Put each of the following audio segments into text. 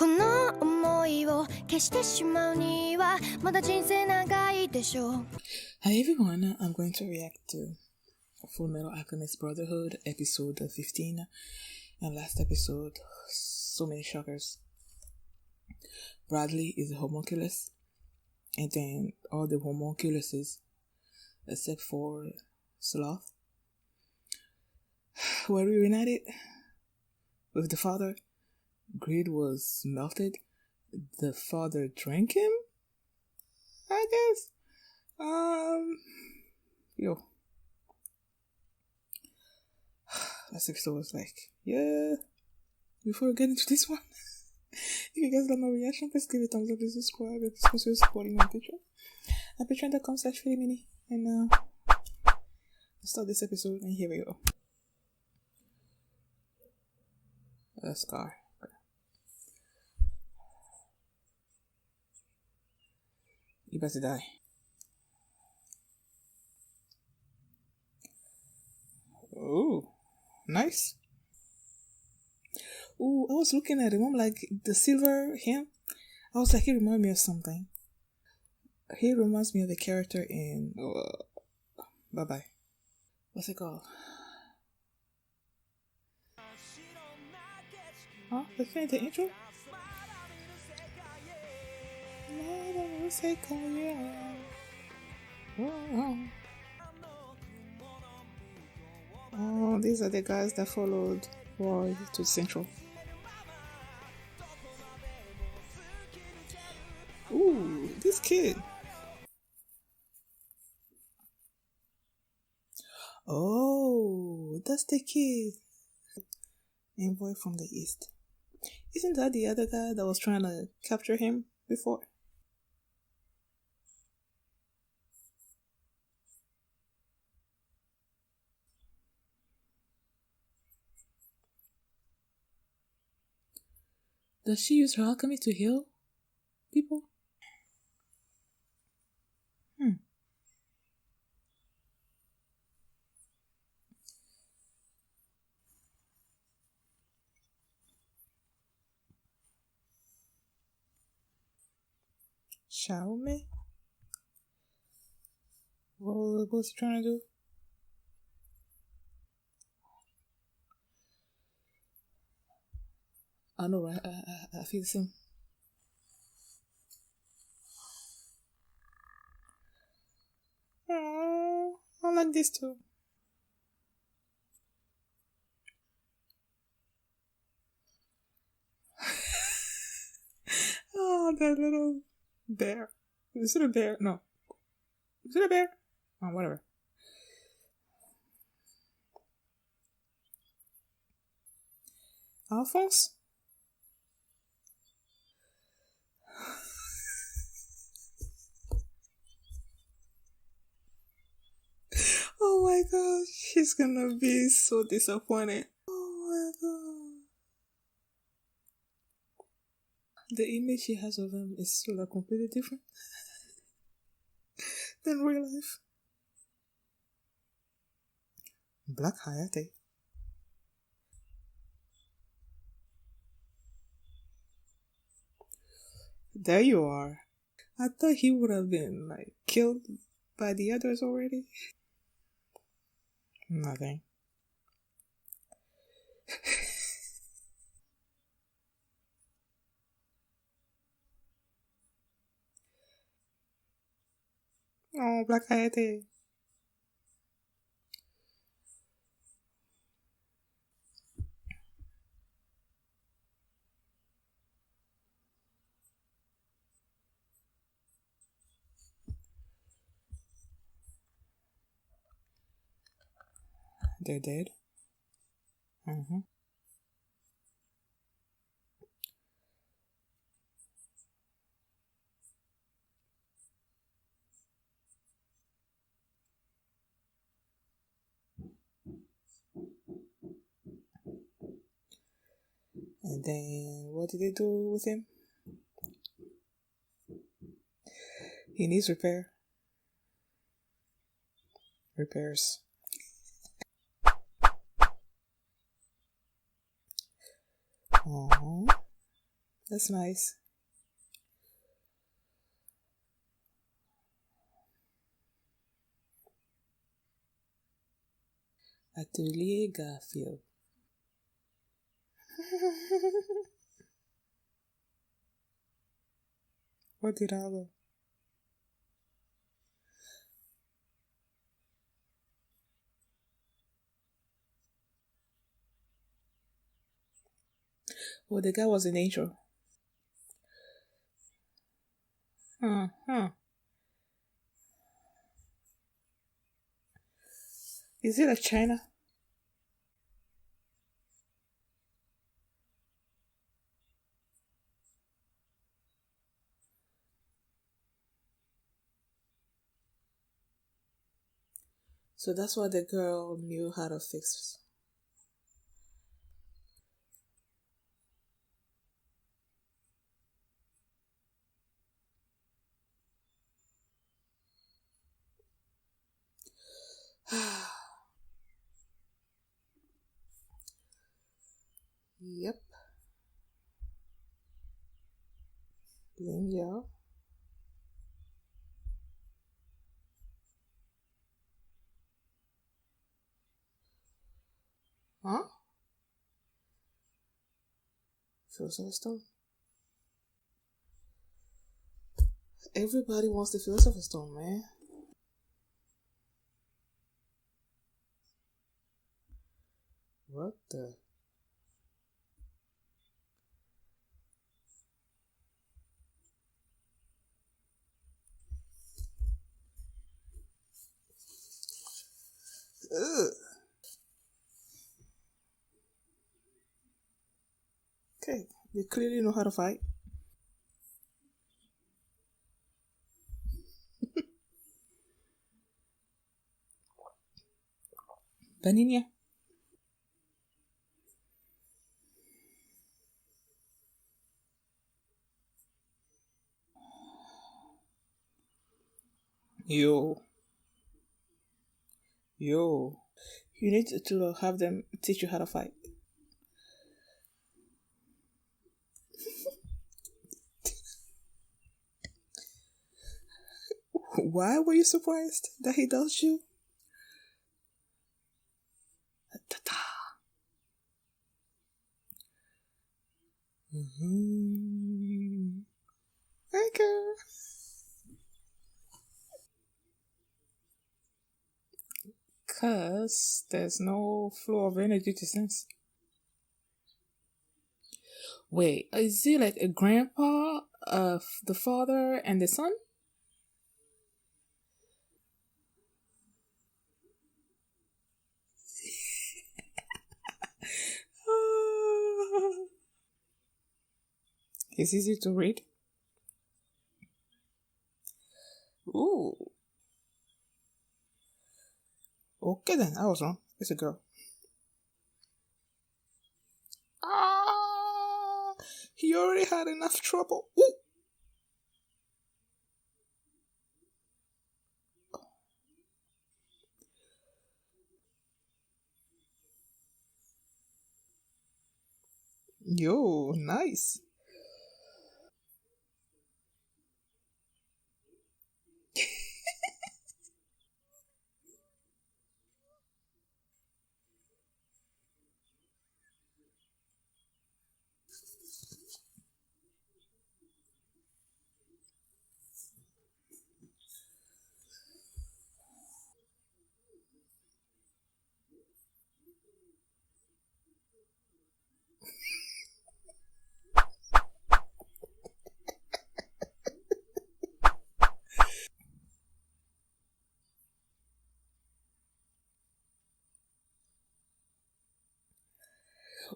この思いを消してしまうにはまだ人生長いでしょう。 Hi everyone, I'm going to react to Fullmetal Alchemist Brotherhood episode 15 and last episode, so many shockers. Bradley is a homunculus, and then all the homunculuses except for Sloth were reunited with the father. Greed was melted. The father drank him, I guess. Yo. Last episode was like, yeah. Before we get into this one, if you guys like my reaction, please give it a thumbs up, please subscribe, please consider supporting my Patreon at patreon.com/FullMini. And let's start this episode, and here we go. A scar. You about to die. Oh, nice. Oh, I was looking at him. I'm like, the silver him. I was like, he reminds me of something. He reminds me of the character in Bye Bye. What's it called? Huh? The intro? Oh, these are the guys that followed Roy to Central. Ooh, this kid. Oh, that's the kid. Envoy from the East. Isn't that the other guy that was trying to capture him before? Does she use her alchemy to heal people? Xiaomi? What's he trying to do? I know, right? I feel the same. Oh, I like this too. Oh, that little bear. Is it a bear? No. Is it a bear? Oh, whatever. Alphonse? Oh my gosh, she's gonna be so disappointed. Oh my god. The image she has of him is so like completely different than real life. Black Hayate. There you are. I thought he would have been like killed by the others already. Nothing. Oh, Black Hayate. They're dead. And then what did they do with him? He needs repairs. Oh, That's nice. Atelier Garfield. What did I do? Oh, the guy was an angel. Huh. Is it like China? So that's why the girl knew how to fix. Yep. Yeah. Huh? Philosopher's Stone. Everybody wants the Philosopher's Stone, man. What the? Ugh. Okay, they clearly know how to fight. Vanilla. Yo. Yo. You need to have them teach you how to fight. Why were you surprised that he does you? Ta-ta. Okay. Cause there's no flow of energy to sense. Wait, is he like a grandpa of the father and the son? It's easy to read. Ooh. Okay then, I was wrong. It's a girl. Ah, he already had enough trouble. Ooh. Yo, nice.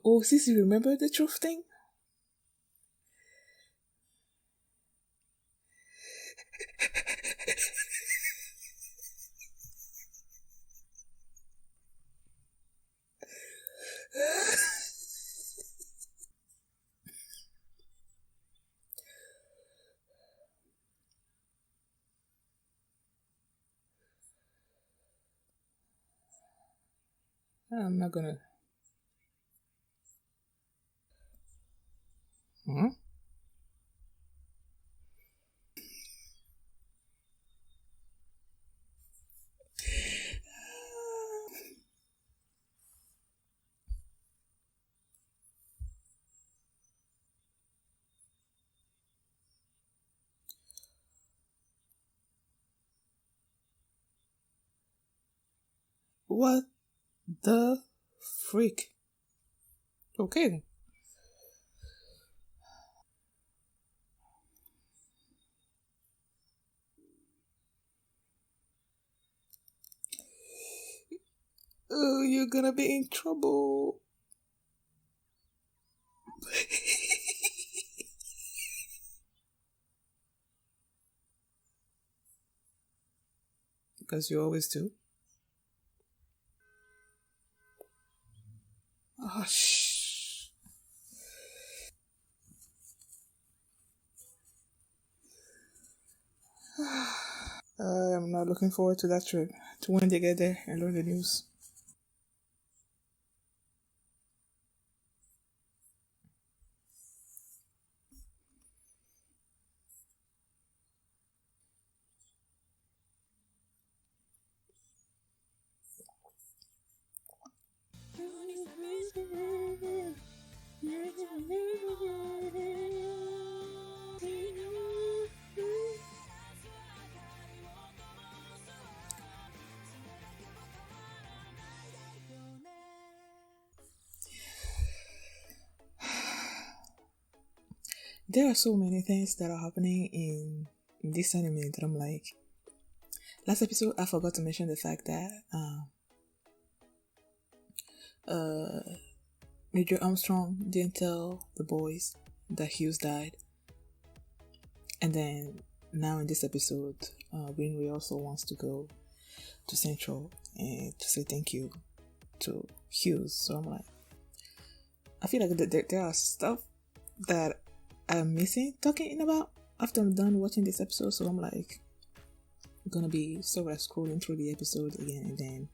Oh, Sissy, remember the truth thing? I'm not gonna. Huh? What the freak? Okay. Oh, you're gonna be in trouble. Because you always do. Oh, shh. I'm not looking forward to that trip. To when they get there and learn the news. There are so many things that are happening in this anime that I'm like. Last episode, I forgot to mention the fact that Major Armstrong didn't tell the boys that Hughes died. And then now in this episode, Winry also wants to go to Central and to say thank you to Hughes. So I'm like, I feel like there are stuff that I'm missing talking about after I'm done watching this episode. So I'm like, gonna be sort of scrolling through the episode again, and then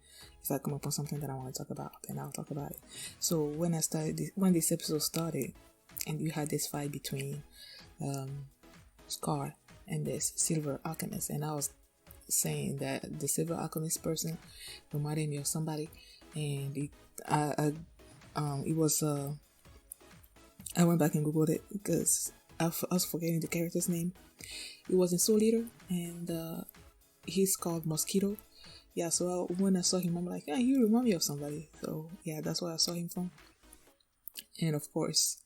if I come up with something that I want to talk about, then I'll talk about it. So when this episode started, and you had this fight between Scar and this Silver Alchemist, and I was saying that the Silver Alchemist person reminded me of somebody, and it was I went back and googled it because I was forgetting the character's name. It was in Soul Eater, and he's called Mosquito. Yeah, so when I saw him, I'm like, yeah, you remind me of somebody. So yeah, that's where I saw him from. And of course,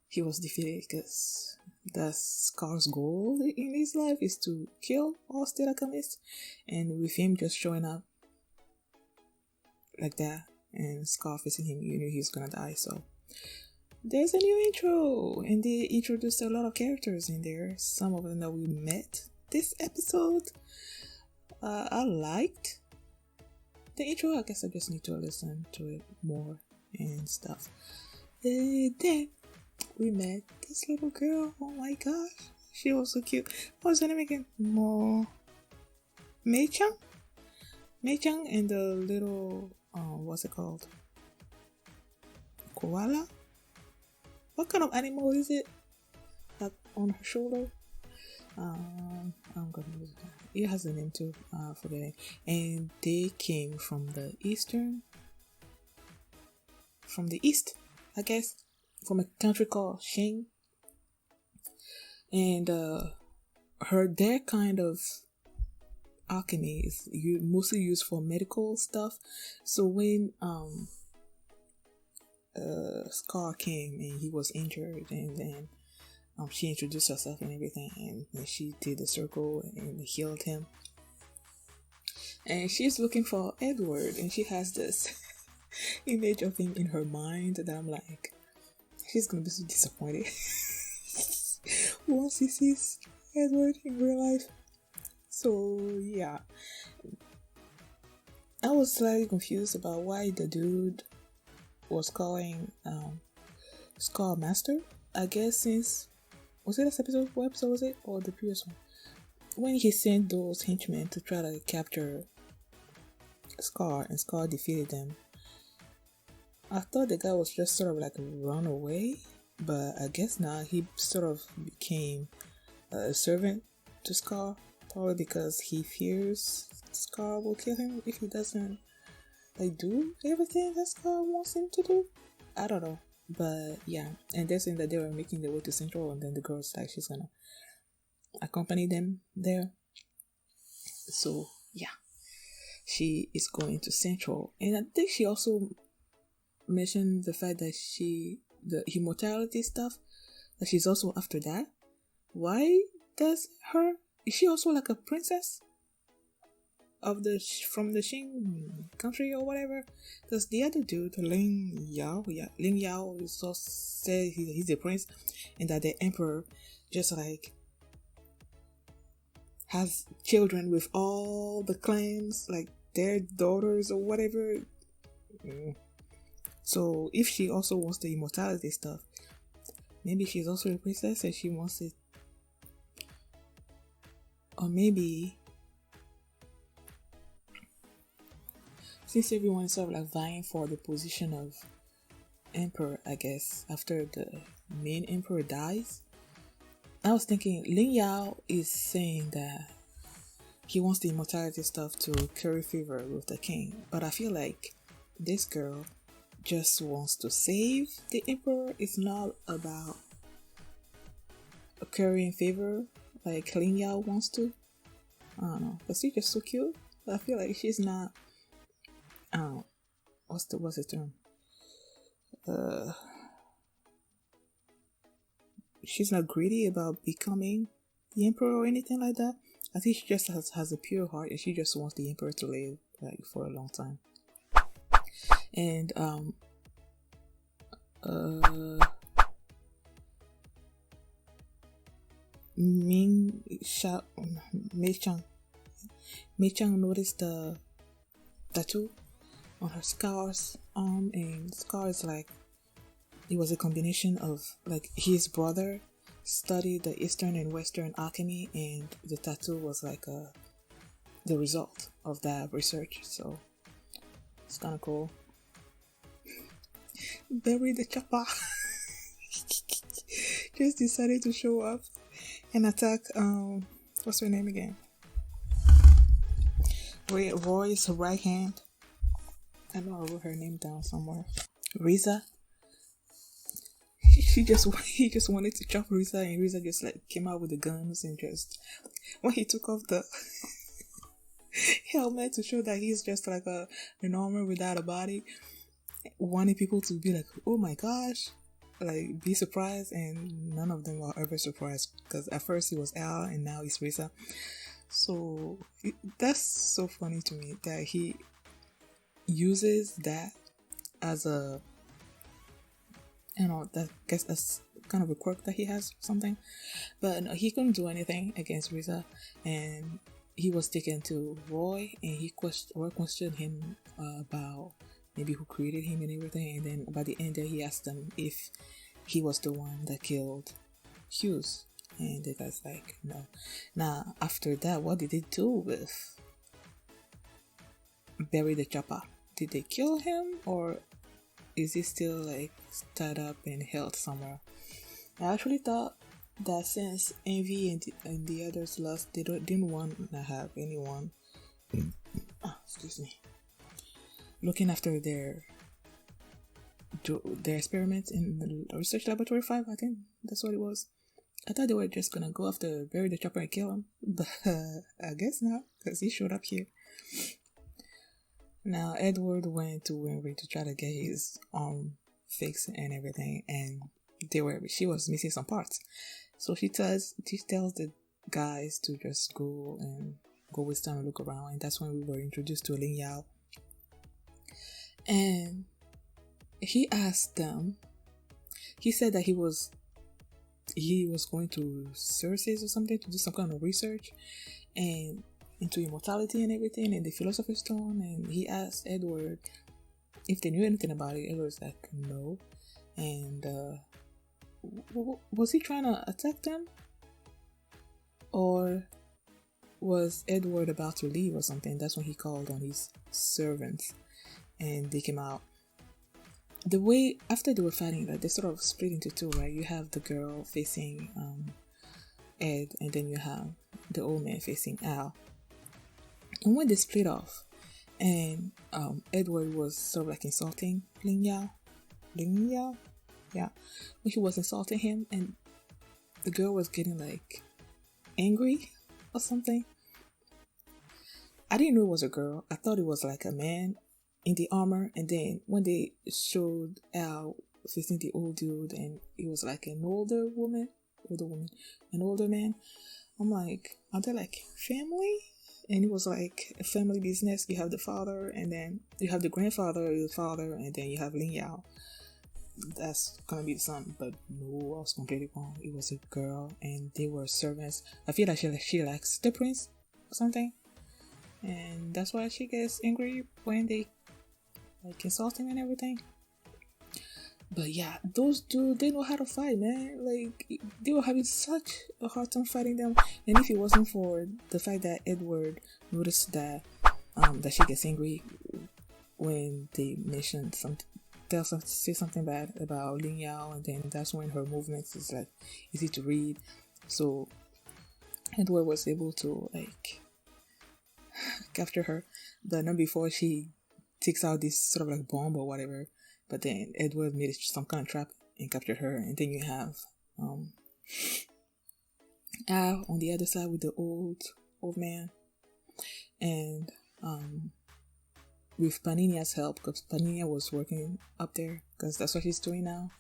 he was defeated because that's Scar's goal in his life is to kill all state alchemists. And with him just showing up like that and Scar facing him, you knew he was gonna die. So there's a new intro, and they introduced a lot of characters in there. Some of them that we met this episode. I liked the intro. I guess I just need to listen to it more and stuff. And then we met this little girl. Oh my gosh, she was so cute. What was her name again? Mei-chan? Mei-chan and the little what's it called? Koala? What kind of animal is it? Like on her shoulder? I'm gonna lose it. It has a name too. Forgetting. And they came from the east, I guess, from a country called Shing. And their kind of alchemy is mostly used for medical stuff. So when Scar came and he was injured, and then she introduced herself and everything, and she did the circle and healed him. And she's looking for Edward, and she has this image of him in her mind that I'm like, she's gonna be so disappointed once she sees Edward in real life. So yeah, I was slightly confused about why the dude was calling Scar Master. I guess since, was it this episode? What episode was it? Or the previous one? When he sent those henchmen to try to capture Scar and Scar defeated them, I thought the guy was just sort of like a runaway, but I guess not. He sort of became a servant to Scar, probably because he fears Scar will kill him if he doesn't do everything that Scar wants him to do. I don't know. But yeah, and they're saying that they were making their way to Central, and then the girl's like she's gonna accompany them there. So yeah, she is going to Central. And I think she also mentioned the fact that the immortality stuff, that she's also after that. Why does is she also like a princess from the Qing country or whatever? Because the other dude, Ling Yao is also said he's a prince, and that the emperor just like has children with all the clans, like their daughters or whatever. So if she also wants the immortality stuff, maybe she's also a princess and she wants it. Or maybe since everyone is sort of like vying for the position of emperor, I guess, after the main emperor dies, I was thinking Ling Yao is saying that he wants the immortality stuff to curry favor with the king. But I feel like this girl just wants to save the emperor. It's not about currying favor like Ling Yao wants to. I don't know, but she's just so cute. But I feel like she's not. I don't know. What's the term? She's not greedy about becoming the emperor or anything like that. I think she just has a pure heart and she just wants the emperor to live like for a long time. And Mei Chang noticed the tattoo on her Scar's arm, and Scar is like, it was a combination of like his brother studied the Eastern and Western alchemy, and the tattoo was like the result of that research. So it's kind of cool. Bury the chopper just decided to show up and attack what's her name again? Roy's right hand. I know I wrote her name down somewhere. Riza. He just wanted to chop Riza, and Riza just like came out with the guns, and just when he took off the helmet to show that he's just like a normal without a body, wanting people to be like, oh my gosh, like be surprised, and none of them were ever surprised, because at first it was Al and now it's Riza. So that's so funny to me that he uses that as a, you know, that guess that's kind of a quirk that he has or something. But no, he couldn't do anything against Riza, and he was taken to Roy, and Roy questioned him about maybe who created him and everything, and then by the end there he asked them if he was the one that killed Hughes, and the guy's like, no. Now after that, what did they do with Bury the Chopper? Did they kill him, or is he still like tied up and held somewhere? I actually thought that since Envy and the others lost, they didn't want to have anyone looking after their experiments in the research laboratory 5. I think that's what it was. I thought they were just gonna go after Bury the Chopper and kill him, but I guess not, because he showed up here. Now Edward went to Winry to try to get his arm fixed and everything, and she was missing some parts. So she tells the guys to just go with them and look around, and that's when we were introduced to Ling Yao. And he asked them, he said that he was going to Ceres or something to do some kind of research and into immortality and everything and the Philosopher's Stone, and he asked Edward if they knew anything about it. Edward's like, no. And was he trying to attack them, or was Edward about to leave or something? That's when he called on his servants and they came out. The way after they were fighting, like, they sort of split into two, right? You have the girl facing Ed, and then you have the old man facing Al. And when they split off, and Edward was sort of like insulting Ling Yao, yeah, when he was insulting him, and the girl was getting like angry or something. I didn't know it was a girl. I thought it was like a man in the armor, and then when they showed Al facing the old dude, and it was like an older woman, an older man. I'm like, are they like family? And it was like a family business. You have the father, and then you have the grandfather, the father, and then you have Lin Yao. That's gonna be the son, but no, I was completely wrong. It was a girl, and they were servants. I feel like she likes the prince or something, and that's why she gets angry when they like insult him and everything. But yeah, those dudes, they know how to fight, man. Like, they were having such a hard time fighting them. And if it wasn't for the fact that Edward noticed that that she gets angry when they mentioned say something bad about Lin Yao, and then that's when her movements is like easy to read. So Edward was able to like capture her, but not before she takes out this sort of like bomb or whatever. But then Edward made some kind of trap and captured her, and then you have Al on the other side with the old man, and with Paninia's help, because Paninia was working up there, because that's what she's doing now,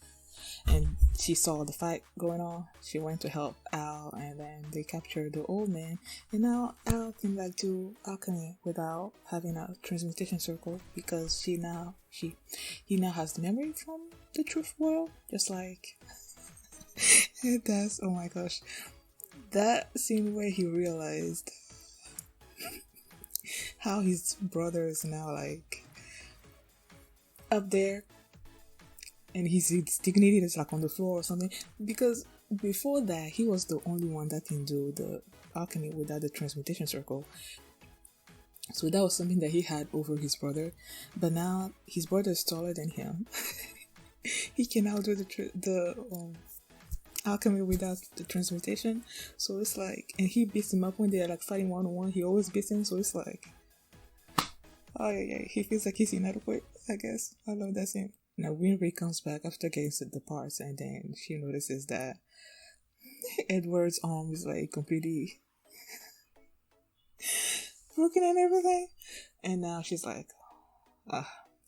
and she saw the fight going on. She went to help Al, and then they captured the old man, and now Al can like do alchemy without having a transmutation circle, because he now has the memory from the truth world, just like it does. Oh my gosh, that scene where he realized how his brother is now like up there, and his dignity is like on the floor or something, because before that he was the only one that can do the alchemy without the transmutation circle. So that was something that he had over his brother, but now his brother is taller than him. He can now do the alchemy without the transmutation. So it's like, and he beats him up when they're like fighting one-on-one. He always beats him, so it's like, oh yeah, he feels like he's inadequate, I guess. I love that scene. Now Winry comes back after getting the parts, and then she notices that Edward's arm is like completely broken and everything, and now she's like,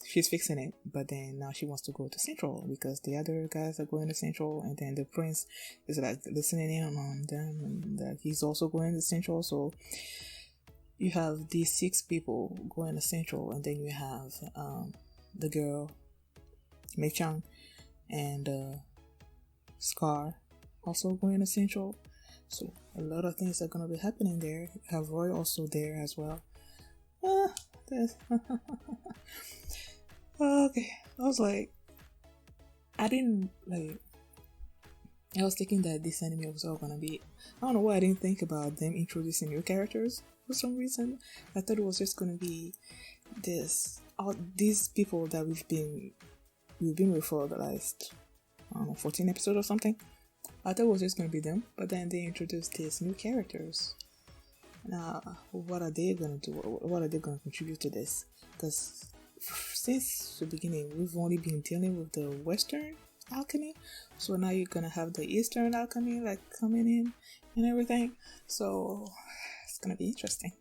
she's fixing it. But then now she wants to go to Central because the other guys are going to Central, and then the prince is like listening in on them, and that he's also going to Central. So you have these 6 people going to Central, and then you have the girl Mei Chang and Scar also going to Central. So a lot of things are gonna be happening there. You have Roy also there as well. Okay, I was like, I was thinking that this anime was all gonna be, I don't know why I didn't think about them introducing new characters for some reason. I thought it was just gonna be these people that we've been with for the last, I don't know, 14 episodes or something. I thought it was just gonna be them, but then they introduced these new characters. Now, what are they gonna do? What are they gonna contribute to this? Because since the beginning, we've only been dealing with the Western alchemy, so now you're gonna have the Eastern alchemy like coming in and everything. So it's gonna be interesting.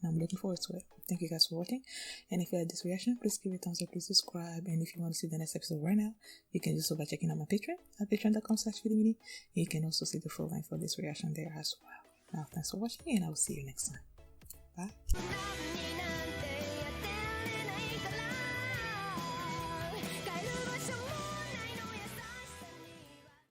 I'm looking forward to it. Thank you guys for watching, and if you had this reaction, please give it a thumbs up, please subscribe, and if you want to see the next episode right now, you can do so by checking out my Patreon at patreon.com/FullMetalAlchemist. You can also see the full line for this reaction there as well. Now, thanks for watching, and I will see you next time. Bye.